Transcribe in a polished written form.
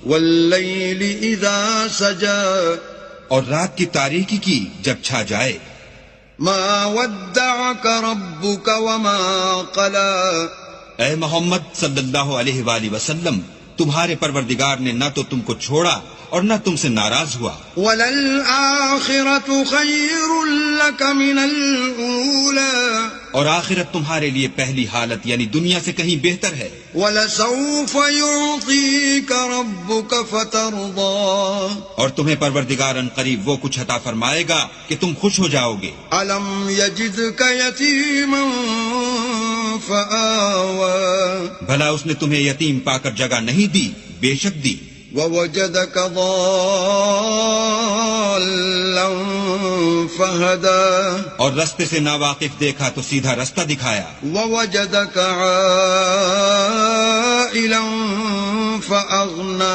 واللیل اذا سجا اور رات کی تاریکی کی جب چھا جائے. ما ودعك ربك وما قلى اے محمد صلی اللہ علیہ وآلہ وسلم، تمہارے پروردگار نے نہ تو تم کو چھوڑا اور نہ تم سے ناراض ہوا. وَلَلْآخِرَةُ خَيْرٌ لَكَ مِنَ الْأُولَى اور آخرت تمہارے لیے پہلی حالت یعنی دنیا سے کہیں بہتر ہے. وَلَسَوْفَ يُعْطِيكَ رَبُّكَ فَتَرْضَى اور تمہیں پروردگار ان قریب وہ کچھ عطا فرمائے گا کہ تم خوش ہو جاؤ گے. أَلَمْ يَجِدْكَ يَتِيمًا فَآوَى بھلا اس نے تمہیں یتیم پا کر جگہ نہیں دی؟ بے شک دی. وَوَجَدَكَ ضَالًّا فَهَدَى اور رستے سے ناواقف دیکھا تو سیدھا رستہ دکھایا. وَوَجَدَكَ عَائِلًا فَأَغْنَى